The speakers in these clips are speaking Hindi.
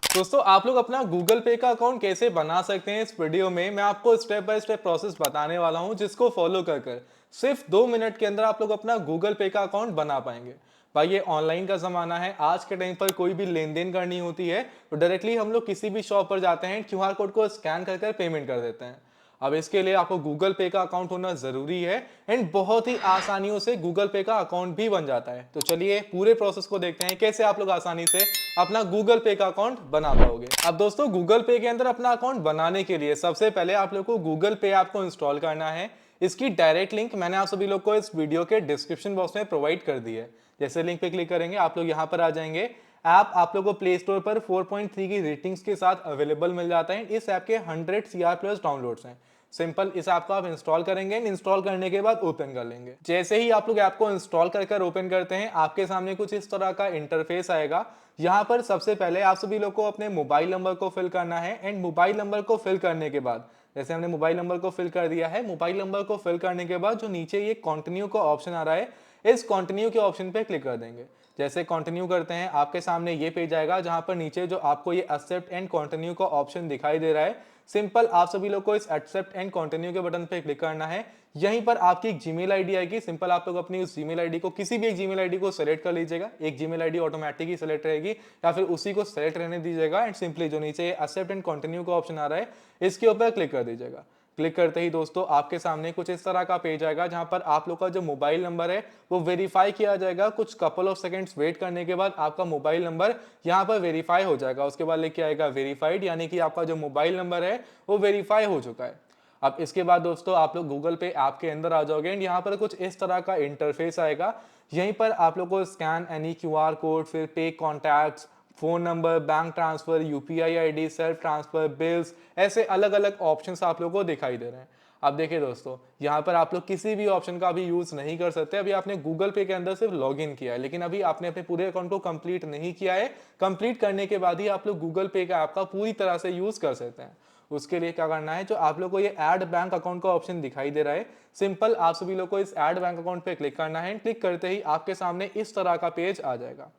दोस्तों आप लोग अपना गूगल पे का अकाउंट कैसे बना सकते हैं, इस वीडियो में मैं आपको स्टेप बाय स्टेप प्रोसेस बताने वाला हूं, जिसको फॉलो कर कर सिर्फ 2 मिनट के अंदर आप लोग अपना गूगल पे का अकाउंट बना पाएंगे। भाई ये ऑनलाइन का जमाना है, आज के टाइम पर कोई भी लेन देन करनी होती है तो डायरेक्टली हम लोग किसी भी शॉप पर जाते हैं, क्यूआर कोड को स्कैन कर कर पेमेंट कर देते हैं। अब इसके लिए आपको गूगल पे का अकाउंट होना जरूरी है एंड बहुत ही आसानियों से गूगल पे का अकाउंट भी बन जाता है। तो चलिए पूरे प्रोसेस को देखते हैं कैसे आप लोग आसानी से अपना गूगल पे का अकाउंट बना पाओगे। अब दोस्तों गूगल पे के अंदर अपना अकाउंट बनाने के लिए सबसे पहले आप लोग को गूगल पे ऐप को इंस्टॉल करना है। इसकी डायरेक्ट लिंक मैंने आप सभी लोग को इस वीडियो के डिस्क्रिप्शन बॉक्स में प्रोवाइड कर दी है। जैसे लिंक पे क्लिक करेंगे आप लोग यहाँ पर आ जाएंगे। ऐप आप लोगों को प्ले स्टोर पर 4.3 की रेटिंग्स के साथ अवेलेबल मिल जाता है। इस ऐप के 100 CR प्लस डाउनलोड्स हैं। सिंपल इस ऐप को आप इंस्टॉल करेंगे, इंस्टॉल करने के बाद ओपन कर लेंगे। जैसे ही आप लोग ऐप को इंस्टॉल कर ओपन करते हैं, आपके सामने कुछ इस तरह का इंटरफेस आएगा। यहाँ पर सबसे पहले आप सभी लोग को अपने मोबाइल नंबर को फिल करना है एंड मोबाइल नंबर को फिल करने के बाद, जैसे हमने मोबाइल नंबर को फिल कर दिया है, मोबाइल नंबर को फिल करने के बाद जो नीचे ये कंटिन्यू का ऑप्शन आ रहा है, इस कंटिन्यू के ऑप्शन पे क्लिक कर देंगे। जैसे कंटिन्यू करते हैं आपके सामने ये पेज आएगा, जहां पर नीचे जो आपको ये एक्सेप्ट एंड कंटिन्यू का ऑप्शन दिखाई दे रहा है। सिंपल आप सभी लोग को इस एक्सेप्ट एंड कंटिन्यू के बटन पे क्लिक करना है। यहीं पर आपकी एक जीमेल आईडी आएगी। सिंपल आप लोग अपनी उस जीमेल आईडी को, किसी भी एक जीमेल आईडी को सेलेक्ट कर लीजिएगा। एक जीमेल आईडी ऑटोमेटिक ही सेलेक्ट रहेगी या फिर उसी को सेलेक्ट रहने दीजिएगा एंड सिंपली जो नीचे एक्सेप्ट एंड कंटिन्यू का ऑप्शन आ रहा है, इसके ऊपर क्लिक कर दीजिएगा। क्लिक करते ही दोस्तों आपके सामने कुछ इस तरह का पेज आएगा, जहां पर आप लोग का जो मोबाइल नंबर है वो वेरीफाई किया जाएगा। कुछ कपल ऑफ सेकंड्स वेट करने के बाद आपका मोबाइल नंबर यहां पर वेरीफाई हो जाएगा। उसके बाद लिख के आएगा वेरीफाइड, यानी कि आपका जो मोबाइल नंबर है वो वेरीफाई हो चुका है। अब इसके बाद दोस्तों आप लोग गूगल पे ऐप के अंदर आ जाओगे एंड यहाँ पर कुछ इस तरह का इंटरफेस आएगा। यहीं पर आप लोग को स्कैन एनी क्यूआर कोड, फिर पे contacts, phone number, bank transfer, UPI ID, self transfer, bills, ऐसे अलग अलग ऑप्शंस आप लोगों को दिखाई दे रहे हैं। अब देखिए दोस्तों, यहाँ पर आप लोग किसी भी ऑप्शन का अभी यूज नहीं कर सकते। अभी आपने गूगल पे के अंदर सिर्फ लॉगिन किया है, लेकिन अभी आपने अपने पूरे अकाउंट को कंप्लीट नहीं किया है। कंप्लीट करने के बाद ही आप लोग गूगल पे का ऐप का पूरी तरह से यूज कर सकते हैं। उसके लिए क्या करना है, जो आप लोग को ये ऐड बैंक अकाउंट का ऑप्शन दिखाई दे रहा है, सिंपल आप सभी लोग को इस ऐड बैंक अकाउंट पे क्लिक करना है। क्लिक करते ही आपके सामने इस तरह का पेज आ जाएगा।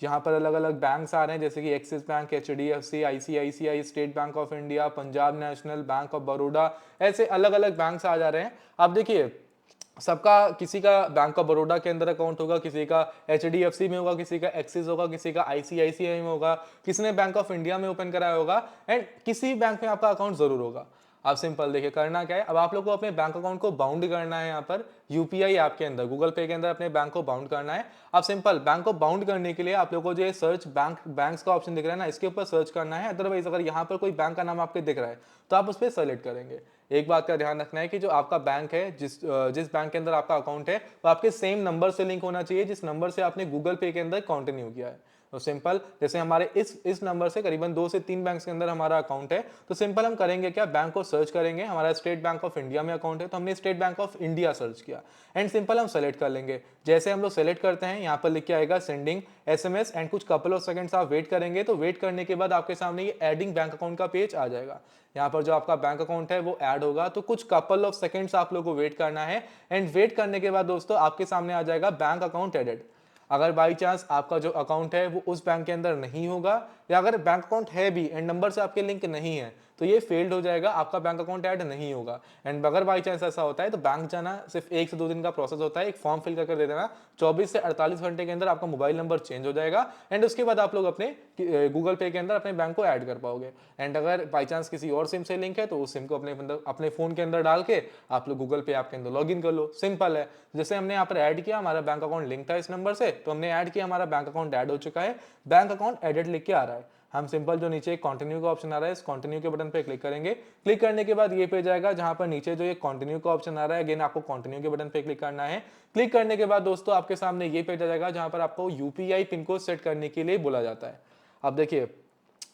यहाँ पर अलग अलग बैंक्स आ रहे हैं, जैसे कि axis bank, HDFC, ICICI, state bank of India, Punjab national, bank of Baroda, ऐसे अलग अलग बैंक्स आ जा रहे हैं। अब देखिए सबका, किसी का बैंक ऑफ बड़ौदा के अंदर अकाउंट होगा, किसी का एचडीएफसी में होगा, किसी का एक्सिस होगा, किसी का आईसीआईसीआई में होगा, किसी ने बैंक ऑफ इंडिया में ओपन कराया होगा एंड किसी बैंक में आपका अकाउंट जरूर होगा। अब सिंपल देखिए करना क्या है, अब आप लोग को अपने बैंक अकाउंट को बाउंड करना है। यहाँ पर यूपीआई ऐप के अंदर, गूगल पे के अंदर अपने बैंक को बाउंड करना है। अब सिंपल बैंक को बाउंड करने के लिए आप लोगों को जो सर्च बैंक्स का ऑप्शन दिख रहा है ना, इसके ऊपर सर्च करना है। अदरवाइज अगर यहाँ पर कोई बैंक का नाम आपके दिख रहा है तो आप उस पर सेलेक्ट करेंगे। एक बात का ध्यान रखना है कि जो आपका बैंक है, जिस बैंक के अंदर आपका अकाउंट है, वो आपके सेम नंबर से लिंक होना चाहिए जिस नंबर से आपने गूगल पे के अंदर कंटिन्यू किया है। तो सिंपल जैसे हमारे इस नंबर से करीबन 2 से 3 बैंक्स के अंदर हमारा अकाउंट है, तो सिंपल हम करेंगे क्या, बैंक को सर्च करेंगे। हमारा स्टेट बैंक ऑफ इंडिया में अकाउंट है तो हमने state bank of India search किया एंड सिंपल हम सेलेक्ट कर लेंगे। जैसे हम लोग सेलेक्ट करते हैं, यहाँ पर लिख के आएगा सेंडिंग एसएमएस एंड कुछ कपल ऑफ सेकंड्स आप वेट करेंगे। तो वेट करने के बाद आपके सामने ये एडिंग बैंक अकाउंट का पेज आ जाएगा। यहाँ पर जो आपका बैंक अकाउंट है वो ऐड होगा, तो कुछ कपल ऑफ सेकंड्स आप लोग को वेट करना है एंड वेट करने के बाद दोस्तों आपके सामने आ जाएगा बैंक अकाउंट एडेड। अगर बाई चांस आपका जो अकाउंट है वो उस बैंक के अंदर नहीं होगा, या अगर बैंक अकाउंट है भी एंड नंबर से आपके लिंक नहीं है, तो ये फेल्ड हो जाएगा, आपका बैंक अकाउंट ऐड नहीं होगा। एंड अगर बाई चांस ऐसा होता है तो बैंक जाना सिर्फ 1 से 2 दिन का प्रोसेस होता है। एक फॉर्म फिल करके दे देना, 24 से 48 घंटे के अंदर आपका मोबाइल नंबर चेंज हो जाएगा एंड उसके बाद आप लोग अपने गूगल पे के अंदर अपने बैंक को ऐड कर पाओगे। एंड अगर बाई चांस किसी और सिम से लिंक है तो उस सिम को अपने फोन के अंदर डाल के आप लोग गूगल पे ऐप के अंदर लॉग इन कर लो। सिंपल है। जैसे हमने यहाँ पर ऐड किया, हमारा बैंक अकाउंट लिंक था इस नंबर से, तो हमने ऐड किया, हमारा बैंक अकाउंट ऐड हो चुका है, बैंक अकाउंट एडेड लिख के आ रहा है। हम सिंपल जो नीचे कंटिन्यू का ऑप्शन आ रहा है, इस कंटिन्यू के बटन पे क्लिक करेंगे। क्लिक करने के बाद ये पेज आएगा, जहां पर नीचे जो ये कंटिन्यू का ऑप्शन आ रहा है, अगेन आपको कंटिन्यू के बटन पे क्लिक करना है। क्लिक करने के बाद दोस्तों आपके सामने ये पेज आ जाएगा, जहां पर आपको यूपीआई पिन कोड सेट करने के लिए बोला जाता है। अब देखिए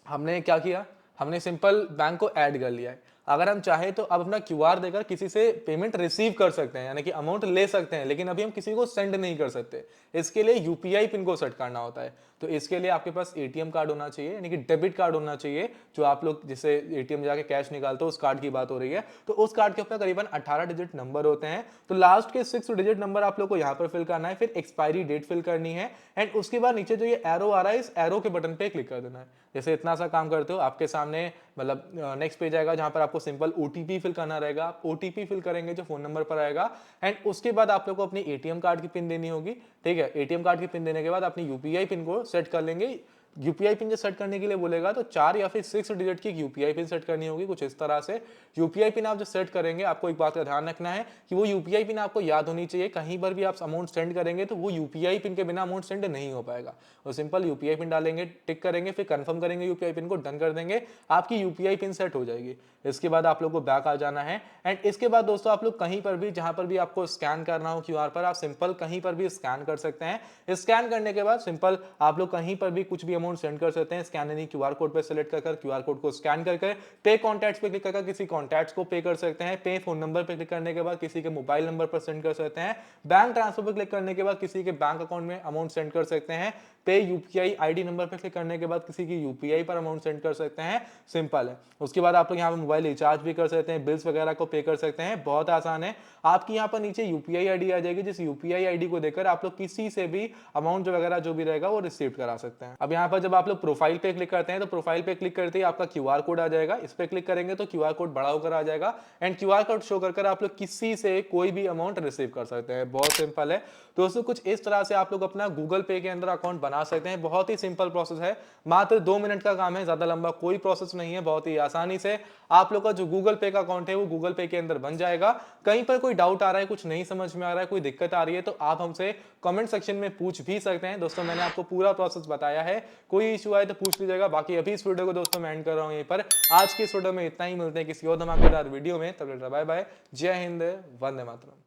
हमने क्या किया, हमने सिंपल बैंक को ऐड कर लिया है। अगर हम चाहे तो अब अपना क्यूआर देकर किसी से पेमेंट रिसीव कर सकते हैं, यानी कि अमाउंट ले सकते हैं, लेकिन अभी हम किसी को सेंड नहीं कर सकते। इसके लिए यूपीआई पिन को सेट करना होता है। तो इसके लिए आपके पास एटीएम कार्ड होना चाहिए, यानी कि डेबिट कार्ड होना चाहिए, जो आप लोग जिसे एटीएम जाके कैश निकालते हो उस कार्ड की बात हो रही है। तो उस कार्ड के ऊपर करीबन 18 डिजिट नंबर होते हैं। तो लास्ट के 6 डिजिट नंबर आप लोग को यहाँ पर फिल करना है, फिर एक्सपायरी डेट फिल करनी है, एंड उसके बाद नीचे जो ये एरो आ रहा है, इस एरो के बटन पे क्लिक कर देना है। जैसे इतना सा काम करते हो, आपके सामने मतलब नेक्स्ट पेज आएगा जहां पर आपको सिंपल ओटीपी फिल करना रहेगा। आप ओटीपी फिल करेंगे जो फोन नंबर पर आएगा, एंड उसके बाद आप लोग को अपनी एटीएम कार्ड की पिन देनी होगी। ठीक है, एटीएम कार्ड की पिन देने के बाद अपनी यूपीआई पिन को सेट कर लेंगे। यूपीआई पिन जो सेट करने के लिए बोलेगा तो 4 या फिर 6 डिजिट की यूपीआई पिन सेट करनी होगी, कुछ इस तरह से। यूपीआई पिन आप जो सेट करेंगे, आपको एक बात का ध्यान रखना है कि वो यूपीआई पिन आपको याद होनी चाहिए। कहीं पर भी आप अमाउंट सेंड करेंगे तो वो यूपीआई पिन के बिना अमाउंट सेंड नहीं हो पाएगा। तो सिंपल यूपीआई पिन डालेंगे, टिक करेंगे, फिर कंफर्म करेंगे यूपीआई पिन को, डन कर देंगे, आपकी यूपीआई पिन सेट हो जाएगी। इसके बाद आप लोग को बैक आ जाना है, एंड इसके बाद दोस्तों आप लोग कहीं पर भी जहां पर भी आपको स्कैन करना हो क्यूआर पर, आप सिंपल कहीं पर भी स्कैन कर सकते हैं। स्कैन करने के बाद सिंपल आप लोग कहीं पर भी कुछ भी अमाउंट सेंड कर सकते हैं। स्कैन एनी क्यूआर कोड पे सेलेक्ट कर क्यूआर कोड को स्कैन करके पे कॉन्टैक्ट्स पे क्लिक कर किसी कॉन्टैक्ट्स को पे कर सकते हैं। पे फोन नंबर पे क्लिक करने के बाद किसी के मोबाइल नंबर पर सेंड कर सकते हैं। बैंक ट्रांसफर पे क्लिक करने के बाद किसी के बैंक अकाउंट में अमाउंट सेंड कर सकते हैं। पे यूपीआई आईडी नंबर पे क्लिक करने के बाद किसी की यूपीआई पर अमाउंट सेंड कर सकते हैं। सिंपल है। उसके बाद आप लोग यहाँ पे मोबाइल रिचार्ज भी कर सकते हैं, बिल्स वगैरह को पे कर सकते हैं। बहुत आसान है। आपकी यहाँ पर नीचे यूपीआई आईडी आ जाएगी, जिस यूपीआई आईडी को देकर आप लोग किसी से भी अमाउंट वगैरह जो भी रहेगा वो रिसीव करा सकते हैं। अब यहाँ पर जब आप लोग प्रोफाइल पे क्लिक करते हैं तो प्रोफाइल पे क्लिक करते ही आपका क्यूआर कोड आ जाएगा। इस पे क्लिक करेंगे तो क्यूआर कोड बड़ा होकर आ जाएगा, एंड क्यूआर कोड शो कर आप लोग किसी से कोई भी अमाउंट रिसीव कर सकते हैं। बहुत सिंपल है दोस्तों। कुछ इस तरह से आप लोग अपना गूगल पे के अंदर अकाउंट बना सकते हैं। बहुत ही सिंपल प्रोसेस है, मात्र 2 मिनट का काम है, ज्यादा लंबा कोई प्रोसेस नहीं है। बहुत ही आसानी से आप लोग का जो गूगल पे का अकाउंट है वो गूगल पे के अंदर बन जाएगा। कहीं पर कोई डाउट आ रहा है, कुछ नहीं समझ में आ रहा है, कोई दिक्कत आ रही है, तो आप हमसे कमेंट सेक्शन में पूछ भी सकते हैं। दोस्तों मैंने आपको पूरा प्रोसेस बताया है, कोई इशू आए तो पूछ लीजिएगा। बाकी अभी इस वीडियो को दोस्तों मैं एंड कर रहा हूं यहीं पर। आज की इस वीडियो में इतना ही, मिलते हैं किसी और धमाकेदार वीडियो में, तब तक बाय बाय, जय हिंद, वंदे मातरम।